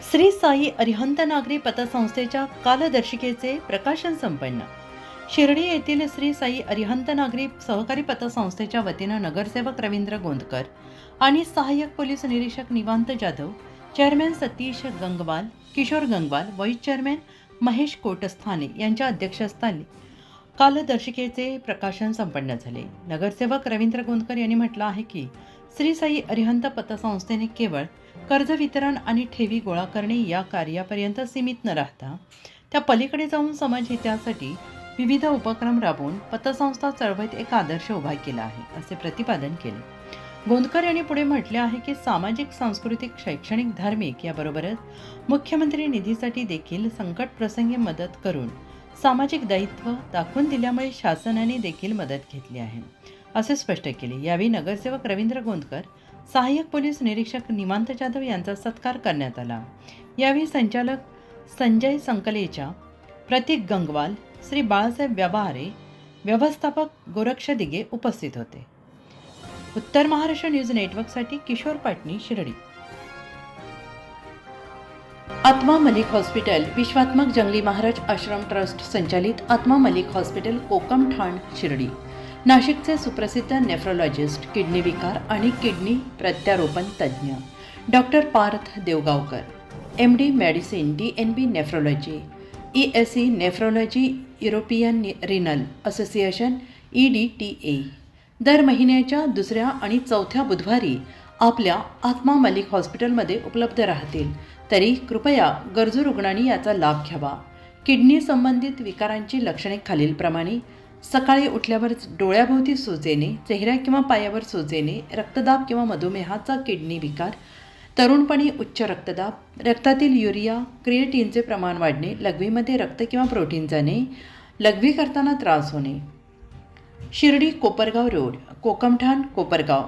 श्री साई अरिहंत नागरी पतसंस्थेच्या कालदर्शिकेचे प्रकाशन संपन्न. शिर्डी येथील श्री साई अरिहंत नागरी सहकारी पतसंस्थेच्या वतीनं नगरसेवक रवींद्र गोंदकर आणि सहाय्यक पोलीस निरीक्षक Nivant Jadhav, chairman Satish Gangwal, Kishor Gangwal, vice chairman Mahesh Kotasthane यांच्या अध्यक्षस्थानी कालदर्शिकेचे प्रकाशन संपन्न झाले. नगरसेवक रवींद्र गोंदकर यांनी म्हटलं आहे की श्री साई अरिहंत पतसंस्थेने केवळ कर्ज वितरण आणि ठेवी गोळा करणे या कार्यापर्यंत सीमित न राहता त्या पलीकडे जाऊन समाजहितासाठी विविध उपक्रम राबवून पतसंस्था चळवळीत एक आदर्श उभा केला आहे, असे प्रतिपादन केले. गोंदकर यांनी पुढे म्हटले आहे की सामाजिक, सांस्कृतिक, शैक्षणिक, धार्मिक याबरोबरच मुख्यमंत्री निधीसाठी देखील संकट प्रसंगी मदत करून सामाजिक दायित्व दाखवून दिल्यामुळे शासनाने देखील मदत घेतली आहे, असे स्पष्ट केले. यावेळी नगरसेवक रवींद्र गोंदकर, सहाय्यक पोलीस निरीक्षक निवांत जाधव यांचा सत्कार करण्यात आला. यावेळी संचालक संजय संकलेचा, प्रतीक गंगवाल, श्री बाळासाहेब व्यवहारे, व्यवस्थापक गोरक्ष दिगे उपस्थित होते. उत्तर महाराष्ट्र न्यूज नेटवर्कसाठी किशोर पाटणी, शिर्डी. आत्मा मलिक हॉस्पिटल विश्वात्मक जंगली महाराज आश्रम ट्रस्ट संचालित आत्मा मलिक हॉस्पिटल, कोकम ठाण, शिर्डी. नाशिकचे सुप्रसिद्ध नेफ्रोलॉजिस्ट, किडनी विकार आणि किडनी प्रत्यारोपण तज्ज्ञ doctor Parth Devgaonkar, MD medicine, DNB nephrology, ESE nephrology, European renal association EDTA दर महिन्याच्या दुसऱ्या आणि चौथ्या बुधवारी आपल्या आत्मा मलिक हॉस्पिटलमध्ये उपलब्ध राहतील. तरी कृपया गरजू रुग्णांनी याचा लाभ घ्यावा. किडनी संबंधित विकारांची लक्षणे खालीलप्रमाणे: सकाळी उठल्यावर डोळ्याभोवती सूज येणे, चेहऱ्या किंवा पायावर सूज येणे, रक्तदाब किंवा मधुमेहाचा किडनी विकार, तरुणपणी उच्च रक्तदाब, रक्तातील युरिया क्रिएटिनचे प्रमाण वाढणे, लघवीमध्ये रक्त किंवा प्रोटीन जाणे, लघवी करताना त्रास होणे. शिर्डी कोपरगाव रोड, कोकमठाण, कोपरगाव.